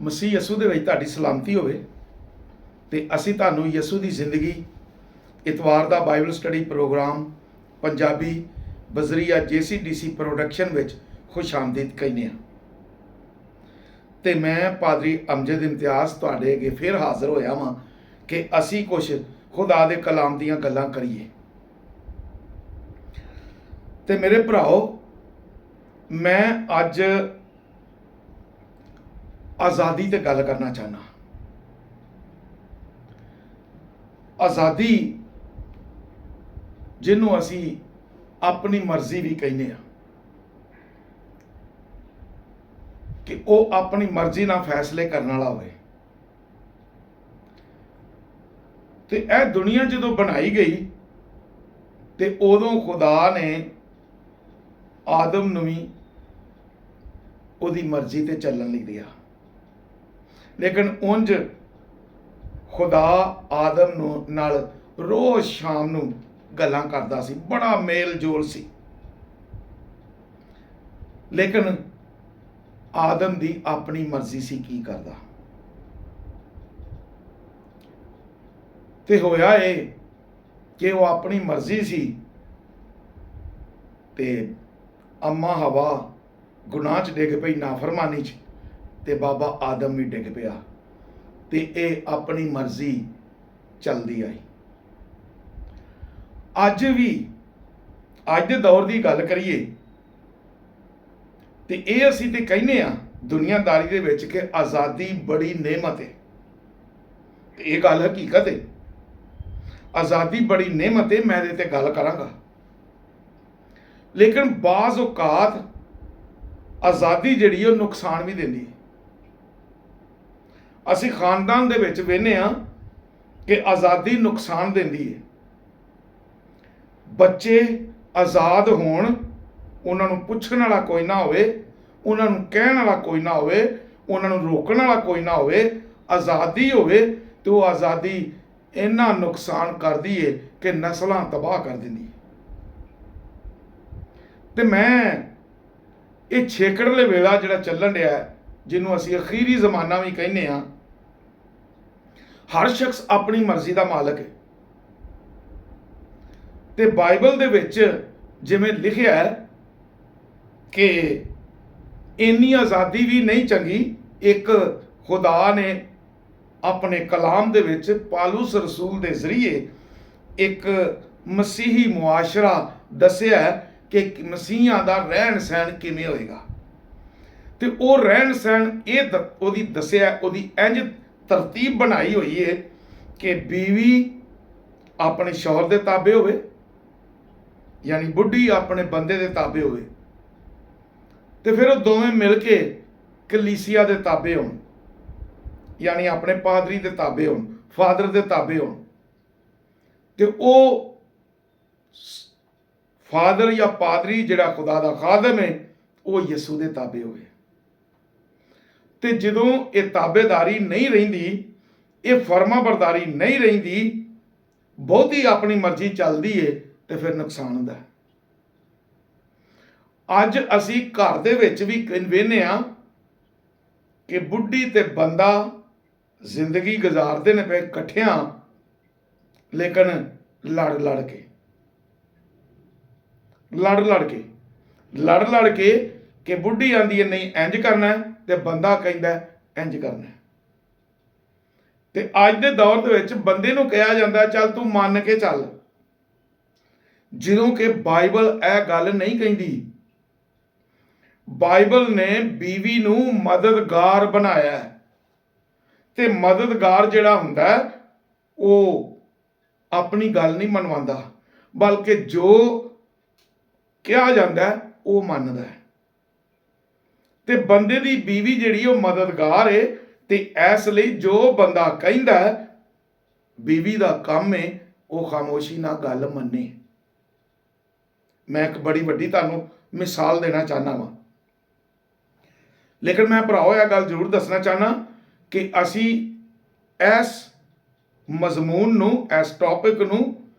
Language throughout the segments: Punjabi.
ਮਸੀਹ ਯਸੂ ਦੇ ਵਿੱਚ ਤੁਹਾਡੀ ਸਲਾਮਤੀ ਹੋਵੇ। ਤੇ ਅਸੀਂ ਤੁਹਾਨੂੰ ਯਸੂ ਦੀ ਜ਼ਿੰਦਗੀ ਇਤਵਾਰ ਦਾ ਬਾਈਬਲ ਸਟੱਡੀ ਪ੍ਰੋਗਰਾਮ ਪੰਜਾਬੀ ਬਜ਼ਰੀਆ JCDC ਪ੍ਰੋਡਕਸ਼ਨ ਵਿੱਚ ਖੁਸ਼ ਆਮਦੀਦ ਕਹਿੰਦੇ ਹਾਂ। ਤੇ ਮੈਂ ਪਾਦਰੀ ਅਮਜਦ ਇਮਤਿਆਜ਼ ਤੁਹਾਡੇ ਅੱਗੇ ਫਿਰ ਹਾਜ਼ਰ ਹੋਇਆ ਵਾਂ ਕਿ ਅਸੀਂ ਕੁਝ ਖੁਦਾ ਦੇ ਕਲਾਮ ਦੀਆਂ ਗੱਲਾਂ ਕਰੀਏ। ਤੇ ਮੇਰੇ ਭਰਾਓ, ਮੈਂ ਅੱਜ ਆਜ਼ਾਦੀ ਤੇ ਗੱਲ ਕਰਨਾ ਚਾਹੁੰਦਾ। ਆਜ਼ਾਦੀ ਜਿਹਨੂੰ ਅਸੀਂ ਆਪਣੀ ਮਰਜ਼ੀ ਵੀ ਕਹਿੰਦੇ ਆ ਕਿ ਉਹ ਆਪਣੀ ਮਰਜ਼ੀ ਨਾਲ ਫੈਸਲੇ ਕਰਨ ਵਾਲਾ ਹੋਵੇ। ਤੇ ਇਹ ਦੁਨੀਆ ਜਦੋਂ ਬਣਾਈ ਗਈ ਤੇ ਉਦੋਂ ਖੁਦਾ ਨੇ ਆਦਮ ਨੂੰ ਵੀ ਉਹਦੀ ਮਰਜ਼ੀ ਤੇ ਚੱਲਣ ਲਈ ਦਿਆ। ਲੇਕਿਨ ਉਂਝ ਖੁਦਾ ਆਦਮ ਨੂੰ ਨਾਲ ਰੋਜ਼ ਸ਼ਾਮ ਨੂੰ ਗੱਲਾਂ ਕਰਦਾ ਸੀ, ਬੜਾ ਮੇਲ ਜੋਲ ਸੀ। ਲੇਕਿਨ ਆਦਮ ਦੀ ਆਪਣੀ ਮਰਜ਼ੀ ਸੀ ਕੀ ਕਰਦਾ। ਤੇ ਹੋਇਆ ਇਹ ਕਿ ਉਹ ਆਪਣੀ ਮਰਜ਼ੀ ਸੀ ਤੇ ਅੰਮਾ ਹਵਾ ਗੁਨਾਹ 'ਚ ਡਿੱਗ ਪਈ, ਨਾਫਰਮਾਨੀ 'ਚ, ਤੇ ਬਾਬਾ ਆਦਮ ਵੀ ਡਿੱਗ ਪਿਆ। ਤੇ ਇਹ ਆਪਣੀ ਮਰਜ਼ੀ ਚੱਲਦੀ ਆਈ। ਅੱਜ ਵੀ ਅੱਜ ਦੇ ਦੌਰ ਦੀ ਗੱਲ ਕਰੀਏ ਤੇ ਇਹ ਅਸੀਂ ਤੇ ਕਹਿੰਦੇ ਆ ਦੁਨੀਆਦਾਰੀ ਦੇ ਵਿੱਚ ਕਿ ਆਜ਼ਾਦੀ ਬੜੀ ਨੇਮਤ ਹੈ। ਤੇ ਇਹ ਗੱਲ ਹਕੀਕਤ ਹੈ, ਆਜ਼ਾਦੀ ਬੜੀ ਨੇਮਤ ਹੈ। ਮੈਂ ਇਹਦੇ ਤੇ ਗੱਲ ਕਰਾਂਗਾ। ਲੇਕਿਨ ਬਾਜ਼ ਔਕਾਤ ਆਜ਼ਾਦੀ ਜਿਹੜੀ ਉਹ ਨੁਕਸਾਨ ਵੀ ਦਿੰਦੀ ਹੈ। ਅਸੀਂ ਖਾਨਦਾਨ ਦੇ ਵਿੱਚ ਵੇਖਦੇ ਹਾਂ ਕਿ ਆਜ਼ਾਦੀ ਨੁਕਸਾਨ ਦਿੰਦੀ ਹੈ। ਬੱਚੇ ਆਜ਼ਾਦ ਹੋਣ, ਉਹਨਾਂ ਨੂੰ ਪੁੱਛਣ ਵਾਲਾ ਕੋਈ ਨਾ ਹੋਵੇ, ਉਹਨਾਂ ਨੂੰ ਕਹਿਣ ਵਾਲਾ ਕੋਈ ਨਾ ਹੋਵੇ, ਉਹਨਾਂ ਨੂੰ ਰੋਕਣ ਵਾਲਾ ਕੋਈ ਨਾ ਹੋਵੇ, ਆਜ਼ਾਦੀ ਹੋਵੇ ਤੇ ਉਹ ਆਜ਼ਾਦੀ ਇੰਨਾ ਨੁਕਸਾਨ ਕਰਦੀ ਹੈ ਕਿ ਨਸਲਾਂ ਤਬਾਹ ਕਰ ਦਿੰਦੀ ਹੈ। ਤੇ ਮੈਂ ਇਹ ਛੇਕੜਲੇ ਵੇਲਾ ਜਿਹੜਾ ਚੱਲਣ ਰਿਹਾ, ਜਿਹਨੂੰ ਅਸੀਂ ਅਖੀਰੀ ਜ਼ਮਾਨਾ ਵੀ ਕਹਿੰਦੇ ਹਾਂ, ਹਰ ਸ਼ਖਸ ਆਪਣੀ ਮਰਜ਼ੀ ਦਾ ਮਾਲਕ ਹੈ। ਤੇ ਬਾਈਬਲ ਦੇ ਵਿੱਚ ਜਿਵੇਂ ਲਿਖਿਆ ਹੈ ਕਿ ਇੰਨੀ ਆਜ਼ਾਦੀ ਵੀ ਨਹੀਂ ਚੰਗੀ। ਇੱਕ ਖੁਦਾ ਨੇ ਆਪਣੇ ਕਲਾਮ ਦੇ ਵਿੱਚ ਪਾਲੂਸ ਰਸੂਲ ਦੇ ਜ਼ਰੀਏ ਇੱਕ ਮਸੀਹੀ ਮੁਆਸ਼ਰਾ ਦੱਸਿਆ ਕਿ ਮਸੀਹਾਂ ਦਾ ਰਹਿਣ ਸਹਿਣ ਕਿਵੇਂ ਹੋਏਗਾ। ਤੇ ਉਹ ਰਹਿਣ ਸਹਿਣ ਉਹਦੀ ਦੱਸਿਆ, ਉਹਦੀ ਇੰਜ ਤਰਤੀਬ ਬਣਾਈ ਹੋਈ ਹੈ ਕਿ ਬੀਵੀ ਆਪਣੇ ਸ਼ੌਹਰ ਦੇ ਤਾਬੇ ਹੋਵੇ, ਯਾਨੀ ਬੁੱਢੀ ਆਪਣੇ ਬੰਦੇ ਦੇ ਤਾਬੇ ਹੋਵੇ, ਤੇ ਫਿਰ ਉਹ ਦੋਵੇਂ ਮਿਲ ਕੇ ਕਲੀਸਿਆ ਦੇ ਤਾਬੇ ਹੋਣ, ਯਾਨੀ ਆਪਣੇ ਪਾਦਰੀ ਦੇ ਤਾਬੇ ਹੋਣ, ਫਾਦਰ ਦੇ ਤਾਬੇ ਹੋਣ। ਤੇ ਉਹ ਫਾਦਰ ਜਾਂ ਪਾਦਰੀ ਜਿਹੜਾ ਖੁਦਾ ਦਾ ਖਾਦਮ ਹੈ, ਉਹ ਯਿਸੂ ਦੇ ਤਾਬੇ ਹੋਵੇ। ਤੇ ਜਦੋਂ ਇਹ ਤਾਬੇਦਾਰੀ ਨਹੀਂ ਰਹਿੰਦੀ, ਇਹ ਫਰਮਾ ਬਰਦਾਰੀ ਨਹੀਂ ਰਹਿੰਦੀ, ਬਹੁਤੀ ਆਪਣੀ ਮਰਜ਼ੀ ਚੱਲਦੀ ਏ, ਤੇ ਫਿਰ ਨੁਕਸਾਨ ਹੁੰਦਾ। ਅੱਜ ਅਸੀਂ ਘਰ ਦੇ ਵਿੱਚ ਵੀ ਵੇਖਦੇ ਹਾਂ ਕਿ ਬੁੱਢੀ ਤੇ ਬੰਦਾ ਜ਼ਿੰਦਗੀ ਗੁਜ਼ਾਰਦੇ ਨੇ ਪਏ ਇਕੱਠਿਆਂ, ਲੇਕਿਨ ਲੜ ਲੜ ਕੇ ਕਿ ਬੁੱਢੀ ਆਂਦੀ ਹੈ ਨਹੀਂ ਇੰਜ ਕਰਨਾ, ਤੇ ਬੰਦਾ ਕਹਿੰਦਾ ਇੰਜ ਕਰਨਾ। ਤੇ ਅੱਜ ਦੇ ਦੌਰ ਦੇ ਵਿੱਚ ਬੰਦੇ ਨੂੰ ਕਿਹਾ ਜਾਂਦਾ ਚੱਲ ਤੂੰ ਮੰਨ ਕੇ ਚੱਲ, ਜਦੋਂ ਕਿ ਬਾਈਬਲ ਇਹ ਗੱਲ ਨਹੀਂ ਕਹਿੰਦੀ। ਬਾਈਬਲ ਨੇ ਬੀਵੀ ਨੂੰ ਮਦਦਗਾਰ ਬਣਾਇਆ, ਤੇ ਮਦਦਗਾਰ ਜਿਹੜਾ ਹੁੰਦਾ ਉਹ ਆਪਣੀ ਗੱਲ ਨਹੀਂ ਮਨਵਾਉਂਦਾ, ਬਲਕਿ ਜੋ ਕਿਹਾ ਜਾਂਦਾ ਉਹ ਮੰਨਦਾ ਹੈ। ਤੇ ਬੰਦੇ ਦੀ ਬੀਵੀ ਜਿਹੜੀ ਉਹ ਮਦਦਗਾਰ ਹੈ, ਤੇ ਇਸ ਲਈ ਜੋ ਬੰਦਾ ਕਹਿੰਦਾ ਬੀਵੀ ਦਾ ਕੰਮ ਹੈ ਉਹ ਖਾਮੋਸ਼ੀ ਨਾਲ ਗੱਲ ਮੰਨੇ। ਮੈਂ ਇੱਕ ਬੜੀ ਵੱਡੀ ਤੁਹਾਨੂੰ ਮਿਸਾਲ ਦੇਣਾ ਚਾਹੁੰਦਾ ਵਾਂ, ਲੇਕਿਨ ਮੈਂ ਭਰਾਓ ਇਹ ਗੱਲ ਜ਼ਰੂਰ ਦੱਸਣਾ ਚਾਹੁੰਦਾ ਕਿ ਅਸੀਂ ਇਸ ਮਜ਼ਮੂਨ ਨੂੰ, ਇਸ ਟੌਪਿਕ ਨੂੰ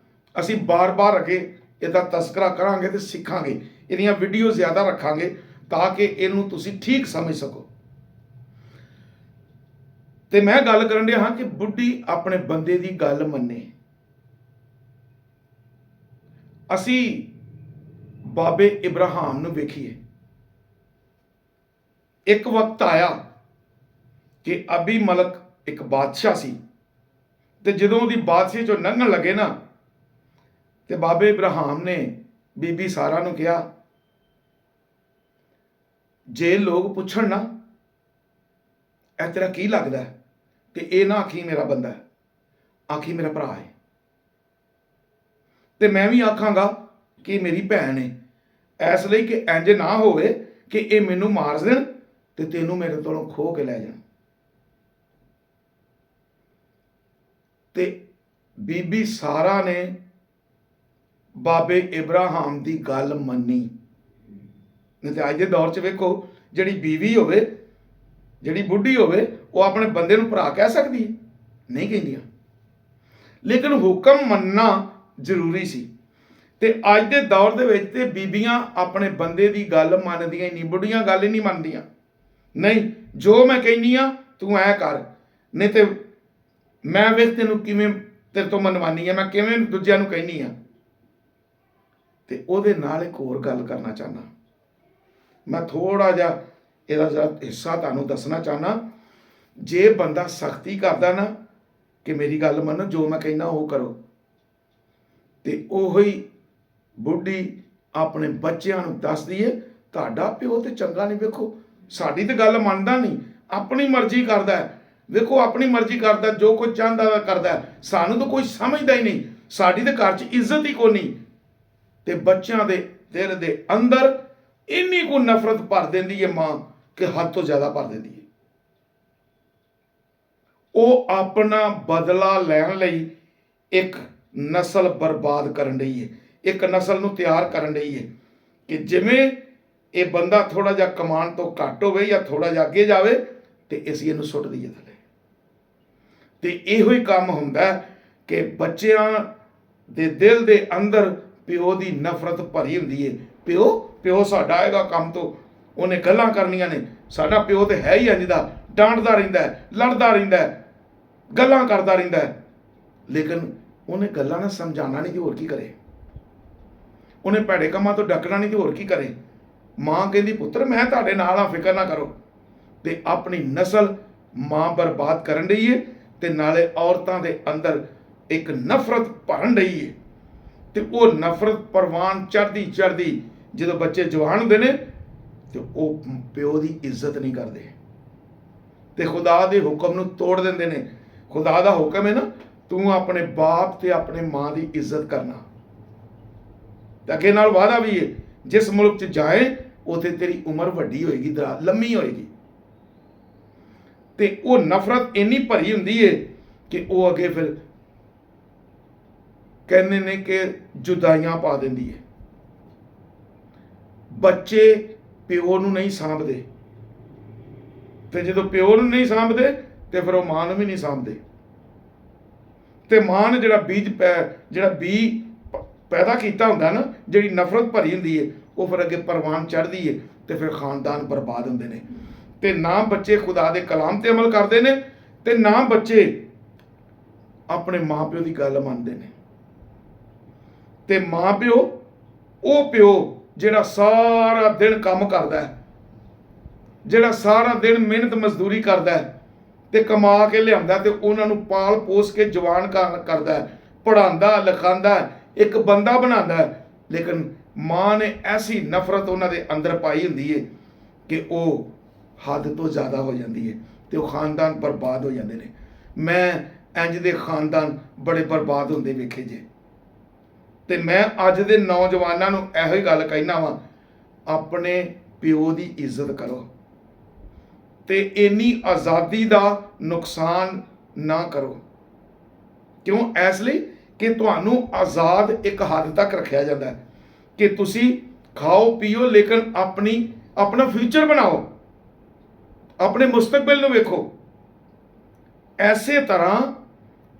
ਅਸੀਂ ਬਾਰ-ਬਾਰ ਅੱਗੇ ਇਹਦਾ ਤਜ਼ਕਰਾ ਕਰਾਂਗੇ ਤੇ ਸਿੱਖਾਂਗੇ। ਇਹਦੀਆਂ ਵੀਡੀਓ ਜ਼ਿਆਦਾ ਰੱਖਾਂਗੇ ਤਾਂ ਕਿ ਇਹਨੂੰ ਤੁਸੀਂ ਠੀਕ ਸਮਝ ਸਕੋ। ਤੇ ਮੈਂ ਗੱਲ ਕਰਨ ਡਿਆ ਹਾਂ ਕਿ ਬੁੱਢੀ ਆਪਣੇ ਬੰਦੇ ਦੀ ਗੱਲ ਮੰਨੇ। ਅਸੀਂ ਬਾਬੇ ਇਬਰਾਹਿਮ ਨੂੰ ਵੇਖੀਏ। ਇੱਕ ਵਕਤ ਆਇਆ ਕਿ ਅਬੀ ਮਲਕ ਇੱਕ ਬਾਦਸ਼ਾਹ ਸੀ, ਤੇ ਜਦੋਂ ਉਹਦੀ ਬਾਦਸ਼ਾਹੀ ਚੋਂ ਲੰਘਣ ਲੱਗੇ ਨਾ, ਤੇ ਬਾਬੇ ਇਬਰਾਹਿਮ ਨੇ ਬੀਬੀ ਸਾਰਾ ਨੂੰ ਕਿਹਾ, ਜੇ ਲੋਕ ਪੁੱਛਣ ਨਾ ਇਹ ਤੇਰਾ ਕੀ ਲੱਗਦਾ ਹੈ, ਤੇ ਇਹ ਨਾ ਆਖੀ ਮੇਰਾ ਬੰਦਾ ਹੈ, ਆਖੀ ਮੇਰਾ ਭਰਾ ਹੈ, ਤੇ ਮੈਂ ਵੀ ਆਖਾਂਗਾ ਕਿ ਮੇਰੀ ਭੈਣ ਹੈ। ਇਸ ਲਈ ਕਿ ਇੰਜ ਨਾ ਹੋਵੇ ਕਿ ਇਹ ਮੈਨੂੰ ਮਾਰ ਦੇਣ ਤੇ ਤੈਨੂੰ ਮੇਰੇ ਕੋਲੋਂ ਖੋਹ ਕੇ ਲੈ ਜਾਣ। ਤੇ ਬੀਬੀ ਸਾਰਾ ਨੇ ਬਾਬੇ ਇਬਰਾਹਿਮ ਦੀ ਗੱਲ ਮੰਨੀ। ਨਹੀਂ ਤੇ ਅੱਜ ਦੇ ਦੌਰ 'ਚ ਵੇਖੋ, ਜਿਹੜੀ ਬੀਵੀ ਹੋਵੇ, ਜਿਹੜੀ ਬੁੱਢੀ ਹੋਵੇ, ਉਹ ਆਪਣੇ ਬੰਦੇ ਨੂੰ ਭਰਾ ਕਹਿ ਸਕਦੀ ਹੈ? ਨਹੀਂ ਕਹਿੰਦੀਆਂ। ਲੇਕਿਨ ਹੁਕਮ ਮੰਨਣਾ ਜ਼ਰੂਰੀ ਸੀ। ਤੇ ਅੱਜ ਦੇ ਦੌਰ ਦੇ ਵਿੱਚ ਤੇ ਬੀਬੀਆਂ ਆਪਣੇ ਬੰਦੇ ਦੀ ਗੱਲ ਮੰਨਦੀਆਂ ਹੀ ਨਹੀਂ, ਬੁੱਢੀਆਂ ਗੱਲ ਹੀ ਨਹੀਂ ਮੰਨਦੀਆਂ। ਨਹੀਂ, ਜੋ ਮੈਂ ਕਹਿੰਦੀ ਆ ਤੂੰ ਐ ਕਰ, ਨਹੀਂ ਤੇ ਮੈਂ ਵੇਖ ਤੈਨੂੰ ਕਿਵੇਂ ਤੇਰੇ ਤੋਂ ਮਨਵਾਨੀ ਆ, ਮੈਂ ਕਿਵੇਂ ਦੂਜਿਆਂ ਨੂੰ ਕਹਿੰਦੀ ਆ। ਤੇ ਉਹਦੇ ਨਾਲ ਇੱਕ ਹੋਰ ਗੱਲ ਕਰਨਾ ਚਾਹੁੰਦਾ, ਮੈਂ ਥੋੜਾ ਜਿਹਾ ਇਹਦਾ ਜਿਹੜਾ ਹਿੱਸਾ ਤੁਹਾਨੂੰ ਦੱਸਣਾ ਚਾਹੁੰਦਾ। ਜੇ ਬੰਦਾ ਸਖਤੀ ਕਰਦਾ ਨਾ ਕਿ ਮੇਰੀ ਗੱਲ ਮੰਨੋ, ਜੋ ਮੈਂ ਕਹਿੰਦਾ ਉਹ ਕਰੋ, ਤੇ ਉਹੀ ਬੁੱਢੀ ਆਪਣੇ ਬੱਚਿਆਂ ਨੂੰ ਦੱਸਦੀ ਹੈ, ਤੁਹਾਡਾ ਪਿਓ ਤੇ ਚੰਗਾ ਨਹੀਂ, ਵੇਖੋ ਸਾਡੀ ਤੇ ਗੱਲ ਮੰਨਦਾ ਨਹੀਂ, ਆਪਣੀ ਮਰਜ਼ੀ ਕਰਦਾ ਹੈ, ਵੇਖੋ ਆਪਣੀ ਮਰਜ਼ੀ ਕਰਦਾ, ਜੋ ਕੁਝ ਚਾਹੁੰਦਾ ਕਰਦਾ, ਸਾਨੂੰ ਤਾਂ ਕੋਈ ਸਮਝਦਾ ਹੀ ਨਹੀਂ, ਸਾਡੀ ਤੇ ਘਰ 'ਚ ਇੱਜ਼ਤ ਹੀ ਕੋਈ ਨਹੀਂ। ਤੇ ਬੱਚਿਆਂ ਦੇ ਦਿਲ ਦੇ ਅੰਦਰ ਇੰਨੀ ਕੁ ਨਫ਼ਰਤ ਭਰ ਦਿੰਦੀ ਹੈ ਮਾਂ ਕਿ ਹੱਦ ਤੋਂ ਜ਼ਿਆਦਾ ਭਰ ਦਿੰਦੀ ਹੈ। ਉਹ ਆਪਣਾ ਬਦਲਾ ਲੈਣ ਲਈ ਇੱਕ ਨਸਲ ਬਰਬਾਦ ਕਰਨ ਰਹੀ ਹੈ, ਇੱਕ ਨਸਲ ਨੂੰ ਤਿਆਰ ਕਰਨ ਰਹੀ ਹੈ ਕਿ ਜਿਵੇਂ ਇਹ ਬੰਦਾ ਥੋੜਾ ਜਿਹਾ ਕਮਾਨ ਤੋਂ ਘੱਟ ਹੋਵੇ ਜਾਂ ਥੋੜਾ ਜਿਹਾ ਅੱਗੇ ਜਾਵੇ ਤੇ ਅਸੀਂ ਇਹਨੂੰ ਸੁੱਟ ਦਈਏ ਥੱਲੇ। ਤੇ ਇਹੋ ਹੀ ਕੰਮ ਹੁੰਦਾ ਕਿ ਬੱਚਿਆਂ ਦੇ ਦਿਲ ਦੇ ਅੰਦਰ ਪਿਓ ਦੀ ਨਫ਼ਰਤ ਭਰੀ ਹੁੰਦੀ ਹੈ। ਪਿਓ ਸਾਡਾ ਆਏਗਾ ਕੰਮ ਤੋਂ, ਉਹਨੇ ਗੱਲਾਂ ਕਰਨੀਆਂ ਨੇ, ਸਾਡਾ ਪਿਓ ਤੇ ਹੈ ਹੀ ਇੰਝ ਦਾ, ਡਾਂਟਦਾ ਰਹਿੰਦਾ ਹੈ, ਲੜਦਾ ਰਹਿੰਦਾ ਹੈ, ਗੱਲਾਂ ਕਰਦਾ ਰਹਿੰਦਾ ਹੈ। ਲੇਕਿਨ ਉਹਨੇ ਗੱਲਾਂ ਨਾਲ ਸਮਝਾਉਣਾ ਨਹੀਂ ਤੇ ਹੋਰ ਕੀ ਕਰੇ, ਉਹਨੇ ਭੈੜੇ ਕੰਮਾਂ ਤੋਂ ਡੱਕਣਾ ਨਹੀਂ ਤੇ ਹੋਰ ਕੀ ਕਰੇ। ਮਾਂ ਕਹਿੰਦੀ ਪੁੱਤਰ ਮੈਂ ਤੁਹਾਡੇ ਨਾਲ ਆ, ਫਿਕਰ ਨਾ ਕਰੋ। ਤੇ ਆਪਣੀ ਨਸਲ ਮਾਂ ਬਰਬਾਦ ਕਰਨ ਰਹੀ ਹੈ ਤੇ ਨਾਲੇ ਔਰਤਾਂ ਦੇ ਅੰਦਰ ਇੱਕ ਨਫ਼ਰਤ ਭਰਨ ਰਹੀ ਹੈ। ਤੇ ਉਹ ਨਫ਼ਰਤ ਪ੍ਰਵਾਨ ਚੜ੍ਹਦੀ ਜਦੋਂ ਬੱਚੇ ਜਵਾਨ ਹੁੰਦੇ ਨੇ ਤੇ ਉਹ ਪਿਓ ਦੀ ਇੱਜ਼ਤ ਨਹੀਂ ਕਰਦੇ ਤੇ ਖੁਦਾ ਦੇ ਹੁਕਮ ਨੂੰ ਤੋੜ ਦਿੰਦੇ ਨੇ। ਖੁਦਾ ਦਾ ਹੁਕਮ ਹੈ ਨਾ, ਤੂੰ ਆਪਣੇ ਬਾਪ ਤੇ ਆਪਣੇ ਮਾਂ ਦੀ ਇੱਜ਼ਤ ਕਰਨਾ। ਤੇ ਅੱਗੇ ਨਾਲ ਵਾਅਦਾ ਵੀ ਹੈ, ਜਿਸ ਮੁਲਕ 'ਚ ਜਾਏ ਉੱਥੇ ਤੇਰੀ ਉਮਰ ਵੱਡੀ ਹੋਏਗੀ, ਲੰਮੀ ਹੋਏਗੀ। ਤੇ ਉਹ ਨਫ਼ਰਤ ਇੰਨੀ ਭਰੀ ਹੁੰਦੀ ਹੈ ਕਿ ਉਹ ਅੱਗੇ ਫਿਰ ਕਹਿੰਦੇ ਨੇ ਕਿ ਜੁਦਾਈਆਂ ਪਾ ਦਿੰਦੀ ਹੈ। ਬੱਚੇ ਪਿਓ ਨੂੰ ਨਹੀਂ ਸਾਂਭਦੇ, ਤੇ ਜਦੋਂ ਪਿਓ ਨੂੰ ਨਹੀਂ ਸਾਂਭਦੇ ਤੇ ਫਿਰ ਉਹ ਮਾਂ ਨੂੰ ਵੀ ਨਹੀਂ ਸਾਂਭਦੇ। ਤੇ ਮਾਂ ਨੇ ਜਿਹੜਾ ਬੀਜ ਪੈਦਾ ਕੀਤਾ ਹੁੰਦਾ ਨਾ, ਜਿਹੜੀ ਨਫ਼ਰਤ ਭਰੀ ਹੁੰਦੀ ਹੈ, ਉਹ ਫਿਰ ਅੱਗੇ ਪ੍ਰਵਾਨ ਚੜ੍ਹਦੀ ਹੈ ਤੇ ਫਿਰ ਖਾਨਦਾਨ ਬਰਬਾਦ ਹੁੰਦੇ ਨੇ। ਤੇ ਨਾ ਬੱਚੇ ਖੁਦਾ ਦੇ ਕਲਾਮ ਤੇ ਅਮਲ ਕਰਦੇ ਨੇ ਤੇ ਨਾ ਬੱਚੇ ਆਪਣੇ ਮਾਂ ਪਿਓ ਦੀ ਗੱਲ ਮੰਨਦੇ ਨੇ। ਤੇ ਮਾਂ ਪਿਓ, ਉਹ ਪਿਓ ਜਿਹੜਾ ਸਾਰਾ ਦਿਨ ਕੰਮ ਕਰਦਾ ਹੈ, ਜਿਹੜਾ ਸਾਰਾ ਦਿਨ ਮਿਹਨਤ ਮਜ਼ਦੂਰੀ ਕਰਦਾ ਹੈ ਤੇ ਕਮਾ ਕੇ ਲਿਆਉਂਦਾ ਤੇ ਉਹਨਾਂ ਨੂੰ ਪਾਲ ਪੋਸ ਕੇ ਜਵਾਨ ਕਰਦਾ ਹੈ, ਪੜ੍ਹਾਉਂਦਾ ਲਿਖਾਉਂਦਾ, ਇੱਕ ਬੰਦਾ ਬਣਾਉਂਦਾ ਹੈ। ਲੇਕਿਨ ਮਾਂ ਨੇ ਐਸੀ ਨਫ਼ਰਤ ਉਹਨਾਂ ਦੇ ਅੰਦਰ ਪਾਈ ਹੁੰਦੀ ਹੈ ਕਿ ਉਹ ਹੱਦ ਤੋਂ ਜ਼ਿਆਦਾ ਹੋ ਜਾਂਦੀ ਹੈ ਤੇ ਉਹ ਖਾਨਦਾਨ ਬਰਬਾਦ ਹੋ ਜਾਂਦੇ ਨੇ। ਮੈਂ ਇੰਜ ਦੇ ਖਾਨਦਾਨ ਬੜੇ ਬਰਬਾਦ ਹੁੰਦੇ ਵੇਖੇ ਜੇ। ਤੇ ਮੈਂ ਅੱਜ ਦੇ ਨੌਜਵਾਨਾਂ ਨੂੰ ਇਹੋ ਹੀ ਗੱਲ ਕਹਿਣਾ ਵਾਂ, ਆਪਣੇ ਪਿਓ ਦੀ ਇੱਜ਼ਤ ਕਰੋ ਤੇ ਇੰਨੀ ਆਜ਼ਾਦੀ ਦਾ ਨੁਕਸਾਨ ਨਾ ਕਰੋ। ਕਿਉਂ? ਇਸ ਲਈ ਕਿ ਤੁਹਾਨੂੰ ਆਜ਼ਾਦ ਇੱਕ ਹੱਦ ਤੱਕ ਰੱਖਿਆ ਜਾਂਦਾ ਹੈ ਕਿ ਤੁਸੀਂ ਖਾਓ ਪੀਓ, ਲੇਕਿਨ ਆਪਣਾ ਫਿਊਚਰ ਬਣਾਓ, ਆਪਣੇ ਮੁਸਤਕਬਲ ਨੂੰ ਵੇਖੋ। ਐਸੇ ਤਰ੍ਹਾਂ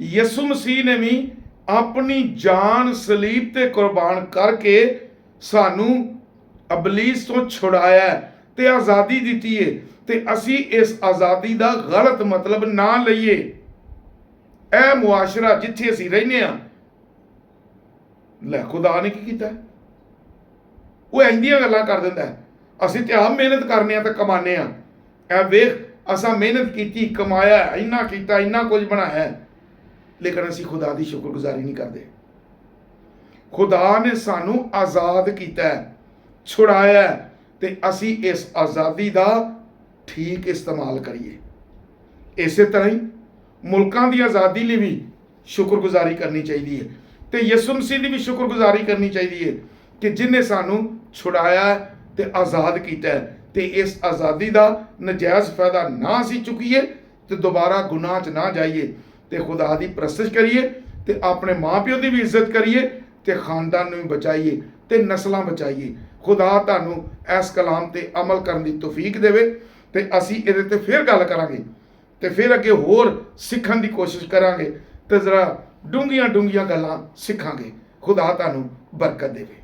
ਯਿਸੂ ਮਸੀਹ ਨੇ ਵੀ ਆਪਣੀ ਜਾਨ ਸਲੀਬ ਤੇ ਕੁਰਬਾਨ ਕਰਕੇ ਸਾਨੂੰ ਅਬਲੀਸ ਤੋਂ ਛੁਡਾਇਆ, ਤੇ ਆਜ਼ਾਦੀ ਦਿੱਤੀ ਏ, ਤੇ ਅਸੀਂ ਇਸ ਆਜ਼ਾਦੀ ਦਾ ਗਲਤ ਮਤਲਬ ਨਾ ਲਈਏ। ਇਹ ਮੁਆਸ਼ਰਾ ਜਿੱਥੇ ਅਸੀਂ ਰਹਿੰਦੇ ਹਾਂ, ਲੈ ਖੁਦਾ ਨੇ ਕੀ ਕੀਤਾ? ਉਹ ਇੰਦੀਆਂ ਗੱਲਾਂ ਕਰ ਦਿੰਦਾ, ਅਸੀਂ ਤੇ ਆਪ ਮਿਹਨਤ ਕਰਨੇ ਆ ਤੇ ਕਮਾਨੇ ਆ। ਇਹ ਵੇਖ, ਅਸਾਂ ਮਿਹਨਤ ਕੀਤੀ, ਕਮਾਇਆ, ਇੰਨਾ ਕੀਤਾ, ਇੰਨਾ ਕੁਝ ਬਣਾਇਆ, ਲੇਕਿਨ ਅਸੀਂ ਖੁਦਾ ਦੀ ਸ਼ੁਕਰਗੁਜ਼ਾਰੀ ਨਹੀਂ ਕਰਦੇ। ਖੁਦਾ ਨੇ ਸਾਨੂੰ ਆਜ਼ਾਦ ਕੀਤਾ, ਛੁਡਾਇਆ, ਤੇ ਅਸੀਂ ਇਸ ਆਜ਼ਾਦੀ ਦਾ ਠੀਕ ਇਸਤੇਮਾਲ ਕਰੀਏ। ਇਸੇ ਤਰ੍ਹਾਂ ਹੀ ਮੁਲਕਾਂ ਦੀ ਆਜ਼ਾਦੀ ਲਈ ਵੀ ਸ਼ੁਕਰਗੁਜ਼ਾਰੀ ਕਰਨੀ ਚਾਹੀਦੀ ਹੈ, ਤੇ ਯਿਸੂ ਮਸੀਹ ਦੀ ਵੀ ਸ਼ੁਕਰਗੁਜ਼ਾਰੀ ਕਰਨੀ ਚਾਹੀਦੀ ਹੈ ਕਿ ਜਿਨੇ ਸਾਨੂੰ ਛੁਡਾਇਆ ਤੇ ਆਜ਼ਾਦ ਕੀਤਾ, ਤੇ ਇਸ ਆਜ਼ਾਦੀ ਦਾ ਨਜਾਇਜ਼ ਫਾਇਦਾ ਨਾ ਅਸੀਂ ਚੁੱਕੀਏ ਤੇ ਦੁਬਾਰਾ ਗੁਨਾਹ 'ਚ ਨਾ ਜਾਈਏ, ਤੇ ਖੁਦਾ ਦੀ ਪ੍ਰਸਤਿਸ਼ ਕਰੀਏ, ਤੇ ਆਪਣੇ ਮਾਂ ਪਿਓ ਦੀ ਵੀ ਇੱਜ਼ਤ ਕਰੀਏ, ਤੇ ਖਾਨਦਾਨ ਨੂੰ ਵੀ ਬਚਾਈਏ, ਤੇ ਨਸਲਾਂ ਬਚਾਈਏ। ਖੁਦਾ ਤੁਹਾਨੂੰ ਇਸ ਕਲਾਮ ਤੇ ਅਮਲ ਕਰਨ ਦੀ ਤੌਫੀਕ ਦੇਵੇ, ਤੇ ਅਸੀਂ ਇਹਦੇ ਤੇ ਫਿਰ ਗੱਲ ਕਰਾਂਗੇ, ਤੇ ਫਿਰ ਅੱਗੇ ਹੋਰ ਸਿੱਖਣ ਦੀ ਕੋਸ਼ਿਸ਼ ਕਰਾਂਗੇ, ਤੇ ਜ਼ਰਾ ਡੂੰਘੀਆਂ ਗੱਲਾਂ ਸਿੱਖਾਂਗੇ। ਖੁਦਾ ਤੁਹਾਨੂੰ ਬਰਕਤ ਦੇਵੇ।